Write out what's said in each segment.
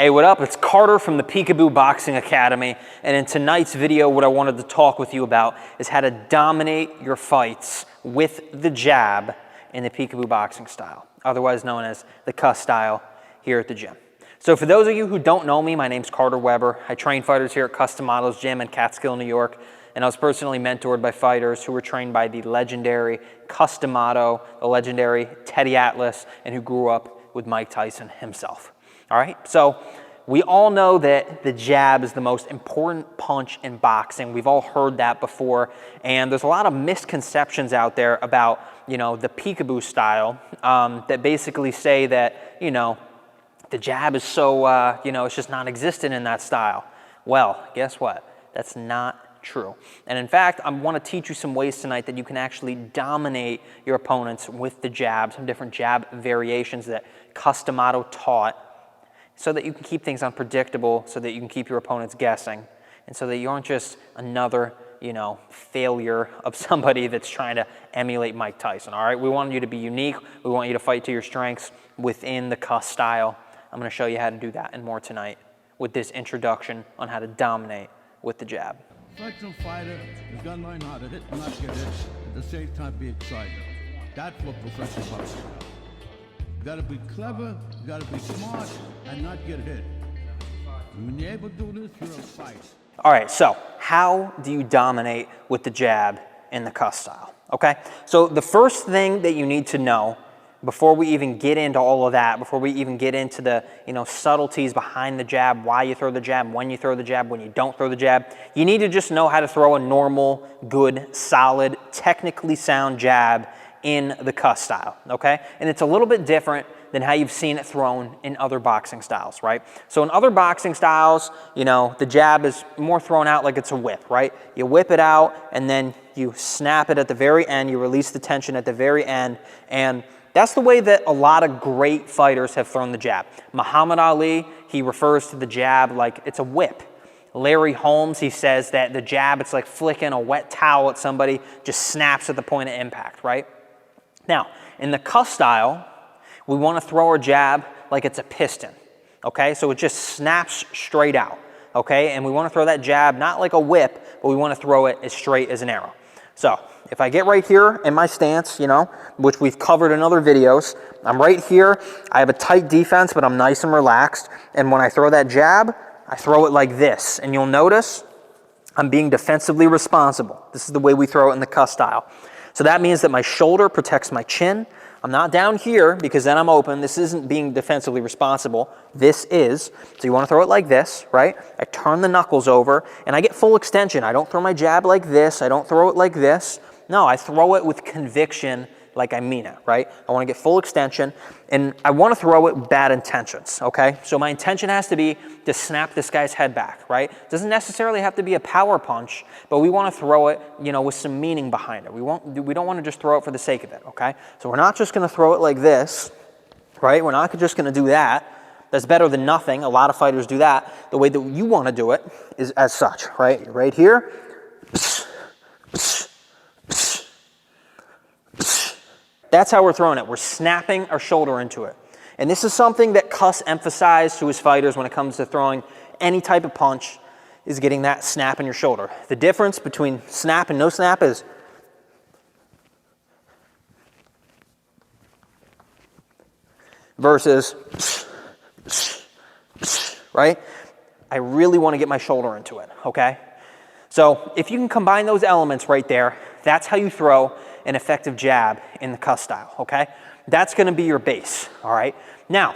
Hey, what up? It's Carter from the Peekaboo Boxing Academy, and in tonight's video, what I wanted to talk with you about is how to dominate your fights with the jab in the Peekaboo boxing style, otherwise known as the Cus style here at the gym. So for those of you who don't know me, my name's Carter Weber. I train fighters here at Cus D'amato's gym in Catskill, New York, and I was personally mentored by fighters who were trained by the legendary Cus D'amato, the legendary Teddy Atlas, and who grew up with Mike Tyson himself. All right, so we all know that the jab is the most important punch in boxing. We've all heard that before, and there's a lot of misconceptions out there about, the peekaboo style that basically say that, the jab is so, it's just non-existent in that style. Well, guess what? That's not true. And in fact, I want to teach you some ways tonight that you can actually dominate your opponents with the jab, some different jab variations that Cus D'amato taught, so that you can keep things unpredictable, so that you can keep your opponents guessing, and so that you aren't just another, failure of somebody that's trying to emulate Mike Tyson, all right? We want you to be unique. We want you to fight to your strengths within the Cus style. I'm going to show you how to do that and more tonight with this introduction on how to dominate with the jab. Professional fighter is going to learn how to hit and not get hit, at the same time be excited. That's what professional boxing is. You gotta be clever, you gotta be smart, and not get hit. And when you're able to do this, you're a fighter. All right, so how do you dominate with the jab in the Cus style, okay? So the first thing that you need to know before we even get into all of that, before we even get into the, subtleties behind the jab, why you throw the jab, when you throw the jab, when you don't throw the jab, you need to just know how to throw a normal, good, solid, technically sound jab in the Cus style, okay? And it's a little bit different than how you've seen it thrown in other boxing styles, right? So in other boxing styles, the jab is more thrown out like it's a whip, right? You whip it out and then you snap it at the very end, you release the tension at the very end, and that's the way that a lot of great fighters have thrown the jab. Muhammad Ali, he refers to the jab like it's a whip. Larry Holmes, he says that the jab, it's like flicking a wet towel at somebody, just snaps at the point of impact, right? Now, in the Cus style, we want to throw our jab like it's a piston, okay? So it just snaps straight out, okay? And we want to throw that jab not like a whip, but we want to throw it as straight as an arrow. So if I get right here in my stance, which we've covered in other videos, I'm right here. I have a tight defense, but I'm nice and relaxed. And when I throw that jab, I throw it like this. And you'll notice I'm being defensively responsible. This is the way we throw it in the Cus style. So that means that my shoulder protects my chin. I'm not down here because then I'm open. This isn't being defensively responsible. This is. So you want to throw it like this, right? I turn the knuckles over and I get full extension. I don't throw my jab like this. I don't throw it like this. No, I throw it with conviction like I mean it, right? I want to get full extension and I want to throw it with bad intentions, okay? So my intention has to be to snap this guy's head back, right? It doesn't necessarily have to be a power punch, but we want to throw it, with some meaning behind it. We don't want to just throw it for the sake of it, okay? So we're not just going to throw it like this, right? We're not just going to do that. That's better than nothing. A lot of fighters do that. The way that you want to do it is as such, right? You're right here. That's how we're throwing it. We're snapping our shoulder into it. And this is something that Cus emphasized to his fighters when it comes to throwing any type of punch, is getting that snap in your shoulder. The difference between snap and no snap is versus, right? I really want to get my shoulder into it, okay? So if you can combine those elements right there, that's how you throw an effective jab in the Cus style, okay? That's going to be your base, all right? Now,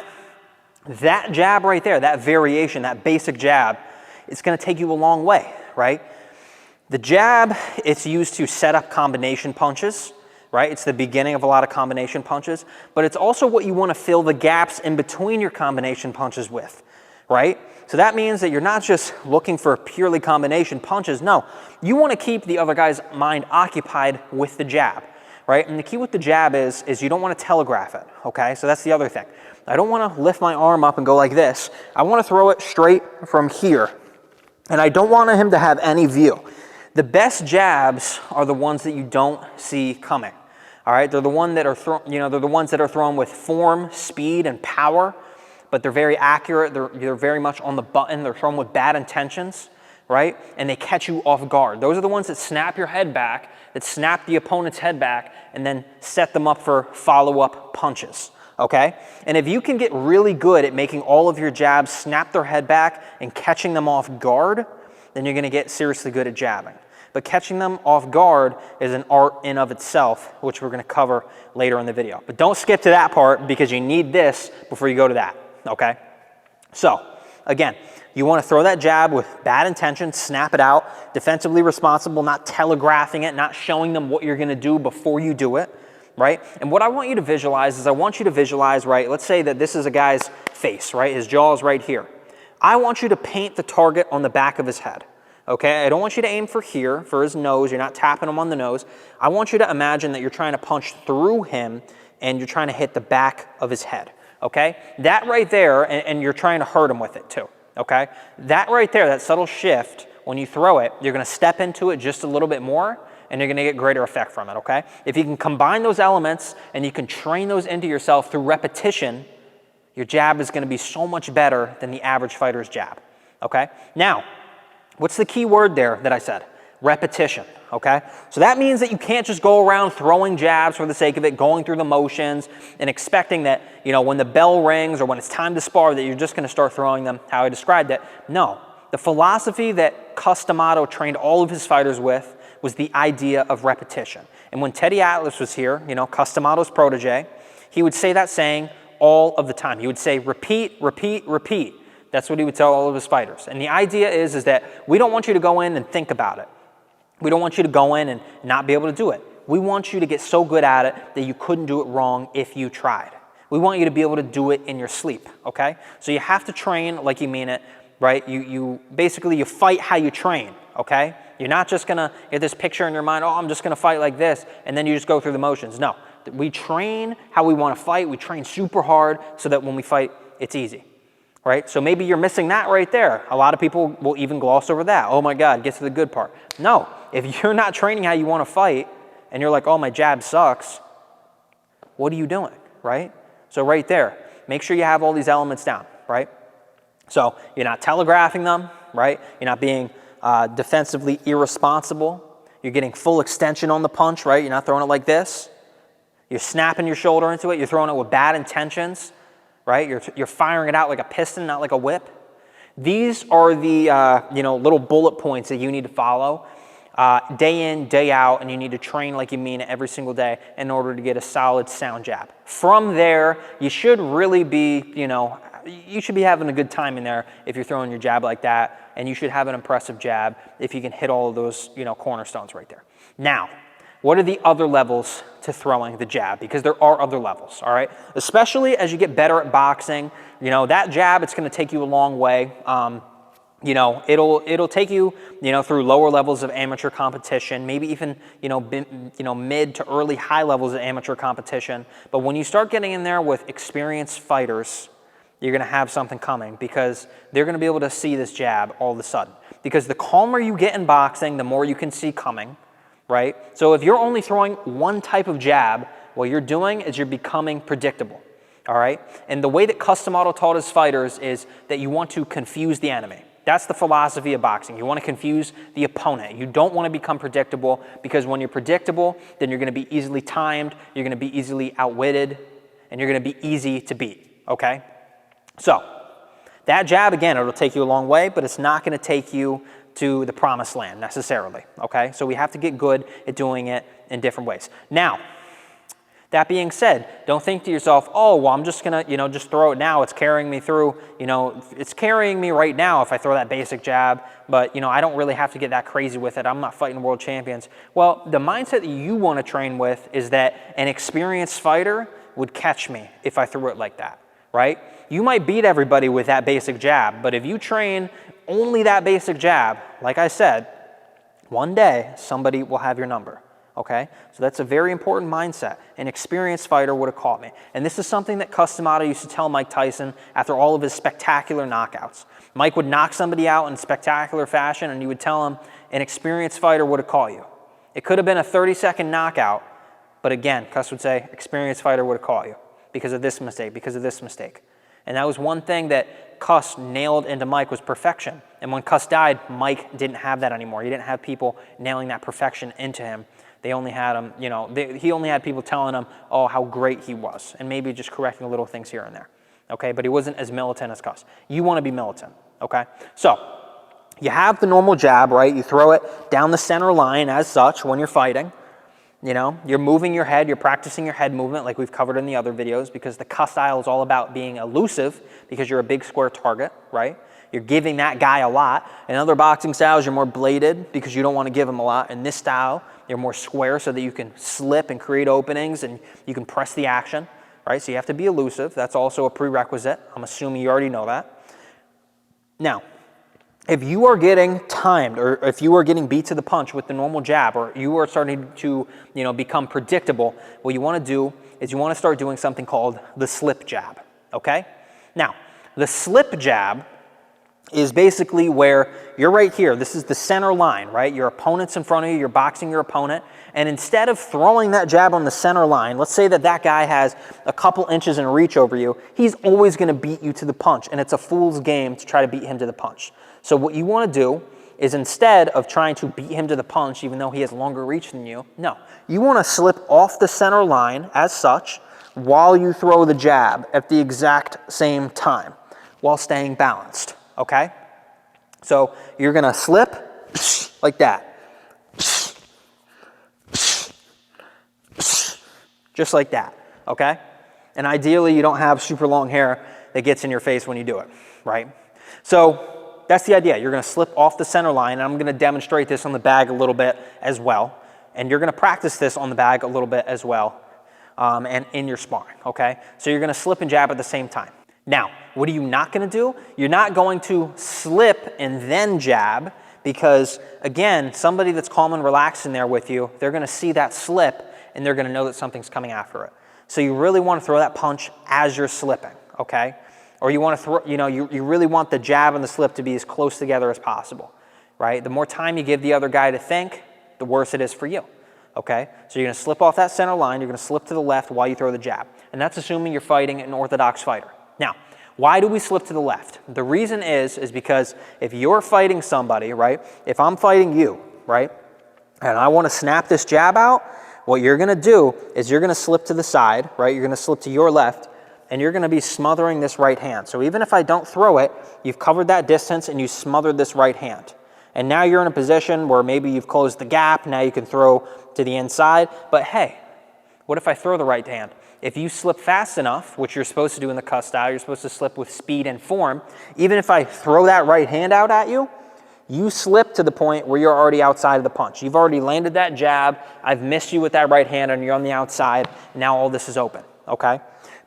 that jab right there, that variation, that basic jab, it's going to take you a long way, right? The jab, it's used to set up combination punches, right? It's the beginning of a lot of combination punches, but it's also what you want to fill the gaps in between your combination punches with, right? So that means that you're not just looking for purely combination punches. No, you want to keep the other guy's mind occupied with the jab, right? And the key with the jab is you don't want to telegraph it, okay? So that's the other thing. I don't want to lift my arm up and go like this. I want to throw it straight from here, and I don't want him to have any view. The best jabs are the ones that you don't see coming, all right? They're the ones that are they're the ones that are thrown with form, speed, and power. but they're very accurate. They're very much on the button. They're thrown with bad intentions, right? And they catch you off guard. Those are the ones that snap your head back, that snap the opponent's head back, and then set them up for follow-up punches, okay? And if you can get really good at making all of your jabs snap their head back and catching them off guard, then you're gonna get seriously good at jabbing. But catching them off guard is an art in of itself, which we're gonna cover later in the video. But don't skip to that part because you need this before you go to that, okay? So, again, you wanna throw that jab with bad intention, snap it out, defensively responsible, not telegraphing it, not showing them what you're gonna do before you do it, right? And what I want you to visualize is I want you to visualize, right, let's say that this is a guy's face, right? His jaw is right here. I want you to paint the target on the back of his head. Okay, I don't want you to aim for here, for his nose. You're not tapping him on the nose. I want you to imagine that you're trying to punch through him and you're trying to hit the back of his head, okay? That right there, and you're trying to hurt him with it too, okay? That right there, that subtle shift, when you throw it, you're gonna step into it just a little bit more and you're gonna get greater effect from it, okay? If you can combine those elements and you can train those into yourself through repetition, your jab is gonna be so much better than the average fighter's jab, okay? Now, what's the key word there that I said? Repetition, okay? So that means that you can't just go around throwing jabs for the sake of it, going through the motions and expecting that, you know, when the bell rings or when it's time to spar that you're just gonna start throwing them how I described it. No, the philosophy that Cus D'amato trained all of his fighters with was the idea of repetition. And when Teddy Atlas was here, you know, Cus D'amato's protege, he would say that saying all of the time. He would say, repeat, repeat, repeat. That's what he would tell all of his fighters. And the idea is that we don't want you to go in and think about it. We don't want you to go in and not be able to do it. We want you to get so good at it that you couldn't do it wrong if you tried. We want you to be able to do it in your sleep, okay? So you have to train like you mean it, right? You basically, you fight how you train, okay? You're not just gonna get this picture in your mind, oh, I'm just gonna fight like this, and then you just go through the motions. No, we train how we wanna fight. We train super hard so that when we fight, it's easy. Right? So maybe you're missing that right there. A lot of people will even gloss over that. Oh my God, get to the good part. No, if you're not training how you want to fight and you're like, oh, my jab sucks, what are you doing, right? So right there, make sure you have all these elements down, right? So you're not telegraphing them, right? You're not being defensively irresponsible. You're getting full extension on the punch, right? You're not throwing it like this. You're snapping your shoulder into it. You're throwing it with bad intentions. Right? You're firing it out like a piston, not like a whip. These are the you know, little bullet points that you need to follow day in, day out, and you need to train like you mean it every single day in order to get a solid, sound jab. From there, you should really be, you know, you should be having a good time in there if you're throwing your jab like that, and you should have an impressive jab if you can hit all of those, you know, cornerstones right there. Now, what are the other levels to throwing the jab? Because there are other levels, all right? Especially as you get better at boxing, you know, that jab, it's gonna take you a long way. You know, it'll take you, you know, through lower levels of amateur competition, maybe even, you know, mid to early high levels of amateur competition. But when you start getting in there with experienced fighters, you're gonna have something coming because they're gonna be able to see this jab all of a sudden. Because the calmer you get in boxing, the more you can see coming. Right? So if you're only throwing one type of jab, what you're doing is you're becoming predictable, all right? And the way that Cus D'amato taught his fighters is that you want to confuse the enemy. That's the philosophy of boxing. You want to confuse the opponent. You don't want to become predictable because when you're predictable, then you're going to be easily timed, you're going to be easily outwitted, and you're going to be easy to beat, okay? So that jab, again, it'll take you a long way, but it's not going to take you to the promised land necessarily, okay? So we have to get good at doing it in different ways. Now, that being said, don't think to yourself, oh, well, I'm just gonna, you know, just throw it now. It's carrying me through, you know, it's carrying me right now if I throw that basic jab, but, you know, I don't really have to get that crazy with it. I'm not fighting world champions. Well, the mindset that you want to train with is that an experienced fighter would catch me if I threw it like that, right? You might beat everybody with that basic jab, but if you train only that basic jab, like I said, one day somebody will have your number, okay? So that's a very important mindset. An experienced fighter would have caught me. And this is something that Cus D'amato used to tell Mike Tyson after all of his spectacular knockouts. Mike would knock somebody out in spectacular fashion and he would tell him, an experienced fighter would have caught you. It could have been a 30-second knockout, but again, Cus would say, experienced fighter would have caught you because of this mistake, because of this mistake. And that was one thing that Cus nailed into Mike was perfection. And when Cus died, Mike didn't have that anymore. He didn't have people nailing that perfection into him. They only had him, you know, he only had people telling him, oh, how great he was, and maybe just correcting little things here and there, okay? But he wasn't as militant as Cus. You want to be militant, okay? So you have the normal jab, right? You throw it down the center line as such when you're fighting. You know, you're moving your head, you're practicing your head movement like we've covered in the other videos, because the Cus style is all about being elusive because you're a big square target, right? You're giving that guy a lot. In other boxing styles, you're more bladed because you don't want to give him a lot. In this style, you're more square so that you can slip and create openings and you can press the action, right? So you have to be elusive. That's also a prerequisite. I'm assuming you already know that. Now, if you are getting timed, or if you are getting beat to the punch with the normal jab, or you are starting to, you know, become predictable, what you want to do is you want to start doing something called the slip jab, okay? Now, the slip jab is basically where you're right here. This is the center line, right? Your opponent's in front of you, you're boxing your opponent, and instead of throwing that jab on the center line, let's say that that guy has a couple inches in reach over you, he's always going to beat you to the punch, and it's a fool's game to try to beat him to the punch. So what you want to do is, instead of trying to beat him to the punch, even though he has longer reach than you, no, you want to slip off the center line as such while you throw the jab at the exact same time while staying balanced. Okay? So you're going to slip like that. Just like that. Okay? And ideally, you don't have super long hair that gets in your face when you do it, right? So that's the idea. You're going to slip off the center line, and I'm going to demonstrate this on the bag a little bit as well. And you're going to practice this on the bag a little bit as well, and in your sparring, okay? So you're going to slip and jab at the same time. Now, what are you not going to do? You're not going to slip and then jab, because, again, somebody that's calm and relaxed in there with you, they're going to see that slip, and they're going to know that something's coming after it. So you really want to throw that punch as you're slipping, okay? Or you want to throw, you know, you really want the jab and the slip to be as close together as possible, right? The more time you give the other guy to think, the worse it is for you, okay? So you're going to slip off that center line, you're going to slip to the left while you throw the jab. And that's assuming you're fighting an orthodox fighter. Now, why do we slip to the left? The reason is because if you're fighting somebody, right? If I'm fighting you, right? And I want to snap this jab out, what you're going to do is you're going to slip to the side, right? You're going to slip to your left, and you're going to be smothering this right hand. So even if I don't throw it, you've covered that distance and you smothered this right hand. And now you're in a position where maybe you've closed the gap, now you can throw to the inside. But hey, what if I throw the right hand? If you slip fast enough, which you're supposed to do in the Cus style, you're supposed to slip with speed and form, even if I throw that right hand out at you, you slip to the point where you're already outside of the punch. You've already landed that jab, I've missed you with that right hand, and you're on the outside, now all this is open, okay?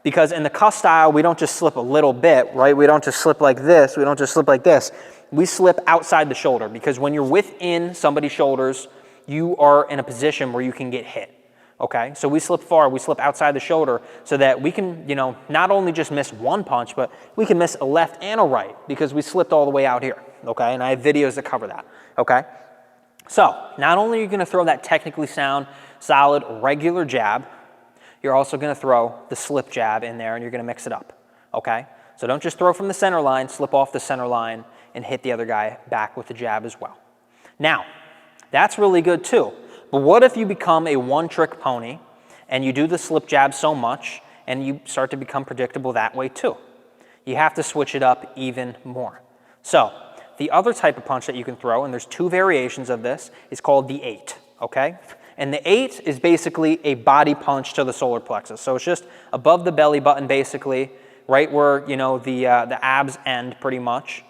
Because in the Cus style, we don't just slip a little bit, right? We don't just slip like this, we don't just slip like this. We slip outside the shoulder, because when you're within somebody's shoulders, you are in a position where you can get hit. Okay, so we slip far, we slip outside the shoulder so that we can, you know, not only just miss one punch, but we can miss a left and a right because we slipped all the way out here, okay? And I have videos that cover that, okay? So, not only are you going to throw that technically sound, solid, regular jab, you're also going to throw the slip jab in there, and you're going to mix it up, okay? So don't just throw from the center line, slip off the center line, and hit the other guy back with the jab as well. Now, that's really good too. But what if you become a one-trick pony and you do the slip jab so much and you start to become predictable that way too? You have to switch it up even more. So the other type of punch that you can throw, and there's two variations of this, is called the 8, okay? And the 8 is basically a body punch to the solar plexus. So it's just above the belly button basically, right where, you know, the abs end pretty much.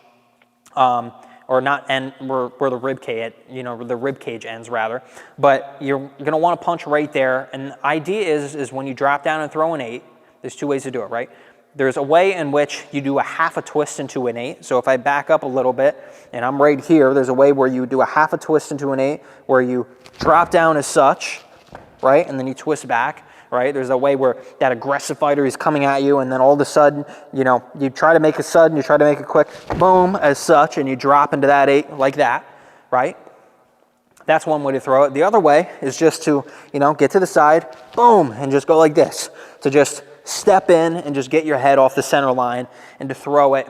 Or not end where the rib cage, you know, the rib cage ends rather. But you're gonna want to punch right there. And the idea is when you drop down and throw an 8, there's two ways to do it, right? There's a way in which you do a half a twist into an 8. So if I back up a little bit and I'm right here, there's a way where you do a half a twist into an 8, where you drop down as such, right? And then you twist back. Right? There's a way where that aggressive fighter is coming at you, and then all of a sudden, you know, you try to make it sudden, you try to make it quick, boom, as such, and you drop into that 8 like that, right? That's one way to throw it. The other way is just to, you know, get to the side, boom, and just go like this. To just step in and just get your head off the center line and to throw it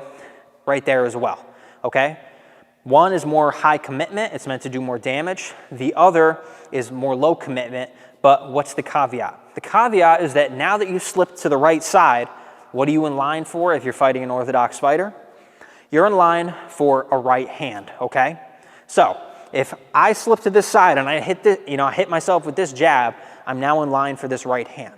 right there as well, okay? One is more high commitment, it's meant to do more damage. The other is more low commitment, but what's the caveat? The caveat is that now that you slip to the right side, what are you in line for if you're fighting an orthodox fighter? You're in line for a right hand, okay? So if I slip to this side and I hit I hit myself with this jab, I'm now in line for this right hand.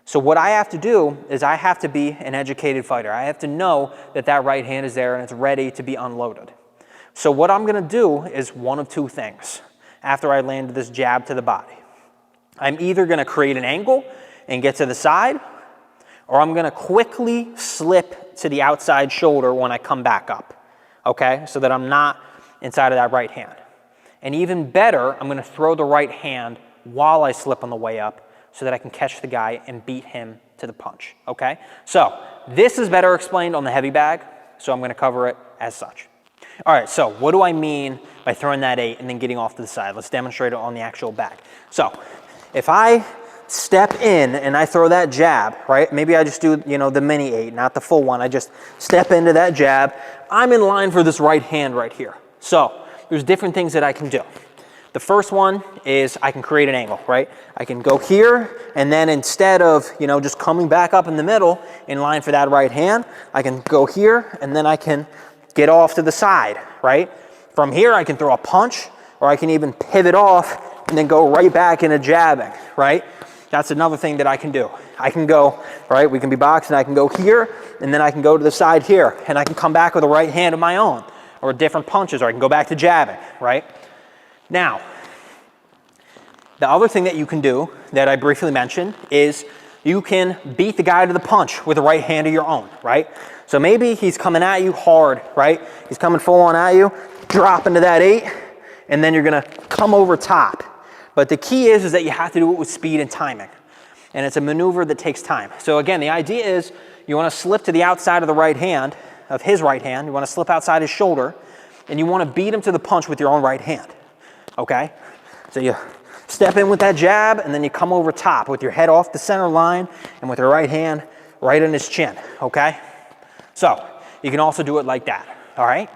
So what I have to do is I have to be an educated fighter. I have to know that that right hand is there and it's ready to be unloaded. So what I'm gonna do is one of two things after I land this jab to the body. I'm either gonna create an angle and get to the side, or I'm gonna quickly slip to the outside shoulder when I come back up, okay? So that I'm not inside of that right hand. And even better, I'm gonna throw the right hand while I slip on the way up so that I can catch the guy and beat him to the punch, okay? So this is better explained on the heavy bag, so I'm gonna cover it as such. All right, so what do I mean by throwing that 8 and then getting off to the side? Let's demonstrate it on the actual bag. So if I step in and I throw that jab, right? Maybe I just do, the mini 8, not the full one. I just step into that jab. I'm in line for this right hand right here. So there's different things that I can do. The first one is I can create an angle, right? I can go here, and then instead of, just coming back up in the middle in line for that right hand, I can go here, and then I can get off to the side, right? From here, I can throw a punch, or I can even pivot off and then go right back into jabbing, right? That's another thing that I can do. I can go, right? We can be boxing, I can go here, and then I can go to the side here, and I can come back with a right hand of my own, or different punches, or I can go back to jabbing, right? Now, the other thing that you can do that I briefly mentioned is you can beat the guy to the punch with a right hand of your own, right? So maybe he's coming at you hard, right? He's coming full on at you, drop into that 8, and then you're gonna come over top. But the key is that you have to do it with speed and timing. And it's a maneuver that takes time. So again, the idea is you wanna slip to the outside of the right hand, of his right hand, you wanna slip outside his shoulder, and you wanna beat him to the punch with your own right hand, okay? So you step in with that jab, and then you come over top with your head off the center line and with your right hand right on his chin, okay? So you can also do it like that, all right?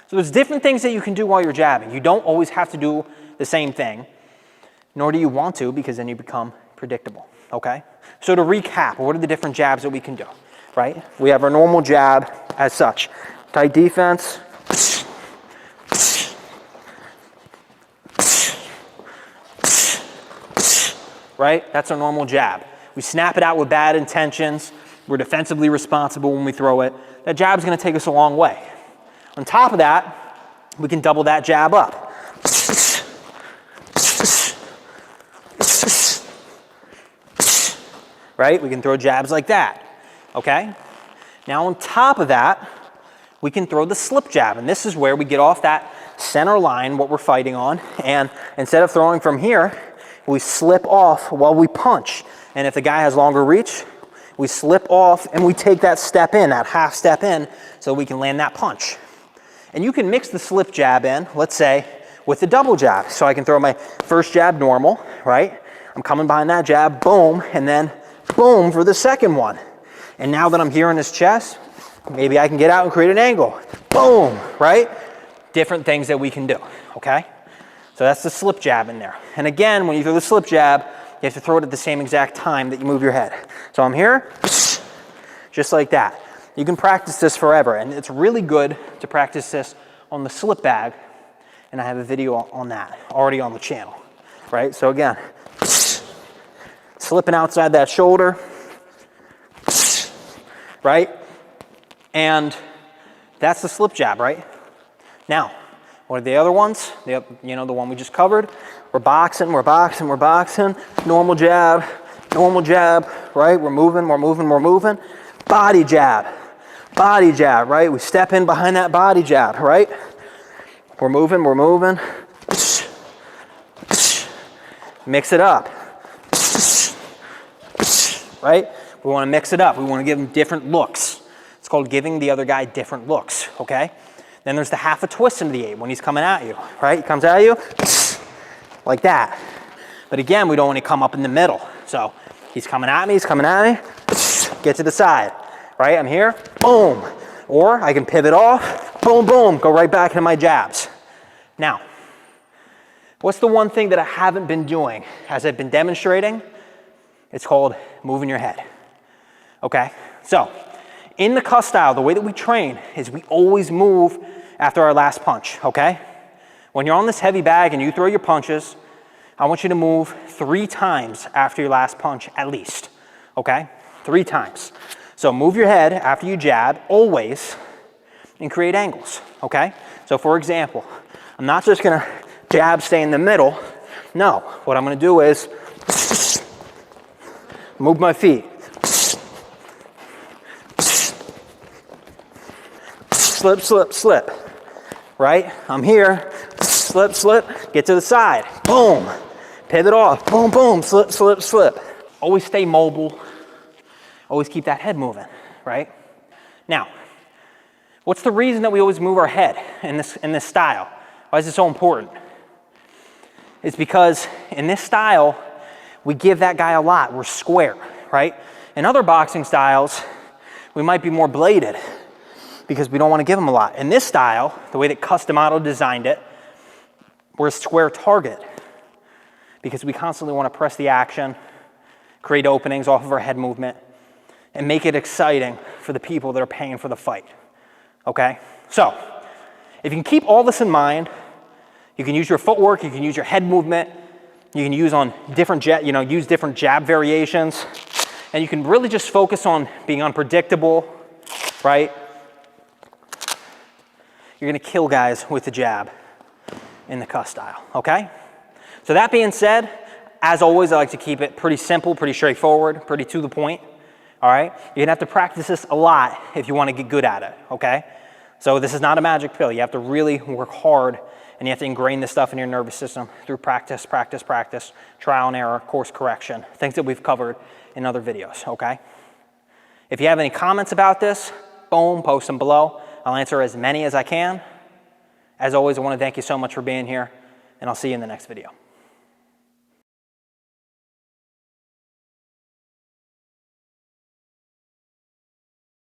So there's different things that you can do while you're jabbing. You don't always have to do the same thing, nor do you want to, because then you become predictable, okay? So to recap, what are the different jabs that we can do, right? We have our normal jab as such. Tight defense. Right? That's our normal jab. We snap it out with bad intentions. We're defensively responsible when we throw it. That jab's gonna take us a long way. On top of that, we can double that jab up. Right? We can throw jabs like that, okay? Now on top of that, we can throw the slip jab, and this is where we get off that center line, what we're fighting on, and instead of throwing from here, we slip off while we punch. And if the guy has longer reach, we slip off and we take that step in, that half step in, so we can land that punch. And you can mix the slip jab in, let's say, with the double jab. So I can throw my first jab normal, right? I'm coming behind that jab, boom, and then boom for the second one. And now that I'm here in his chest, maybe I can get out and create an angle. Boom, right? Different things that we can do, okay? So that's the slip jab in there. And again, when you throw the slip jab, you have to throw it at the same exact time that you move your head. So I'm here, just like that. You can practice this forever, and it's really good to practice this on the slip bag, and I have a video on that already on the channel, right? So again, slipping outside that shoulder, right? And that's the slip jab, right? Now, what are the other ones? The one we just covered. We're boxing, normal jab, right? We're moving. Body jab, right? We step in behind that body jab, right? We're moving. Mix it up, right? We want to mix it up. We want to give them different looks. It's called giving the other guy different looks, okay? Then there's the half a twist into the 8 when he's coming at you, right? He comes at you like that. But again, we don't want to come up in the middle. So he's coming at me, get to the side, right? I'm here, boom. Or I can pivot off, boom, boom, go right back into my jabs. Now, what's the one thing that I haven't been doing as I've been demonstrating? It's called moving your head, okay? So, in the Cus style, the way that we train is we always move after our last punch, okay? When you're on this heavy bag and you throw your punches, I want you to move 3 times after your last punch at least, okay? 3 times. So move your head after you jab, always, and create angles, okay? So for example, I'm not just gonna jab, stay in the middle. No, what I'm gonna do is move my feet. Slip, slip, slip, right? I'm here, slip, slip, get to the side, boom. Pivot off, boom, boom, slip, slip, slip. Always stay mobile. Always keep that head moving, right? Now, what's the reason that we always move our head in this style? Why is it so important? It's because in this style, we give that guy a lot. We're square, right? In other boxing styles, we might be more bladed because we don't want to give him a lot. In this style, the way that Cus D'amato designed it, we're a square target because we constantly want to press the action, create openings off of our head movement, and make it exciting for the people that are paying for the fight, okay? So, if you can keep all this in mind, you can use your footwork, you can use your head movement, you can use on different use different jab variations, and you can really just focus on being unpredictable, right? You're gonna kill guys with the jab in the Cus style, okay? So that being said, as always, I like to keep it pretty simple, pretty straightforward, pretty to the point. All right, you're gonna have to practice this a lot if you wanna get good at it, okay? So this is not a magic pill. You have to really work hard and you have to ingrain this stuff in your nervous system through practice, practice, practice, trial and error, course correction, things that we've covered in other videos, okay? If you have any comments about this, boom, post them below. I'll answer as many as I can. As always, I wanna thank you so much for being here and I'll see you in the next video.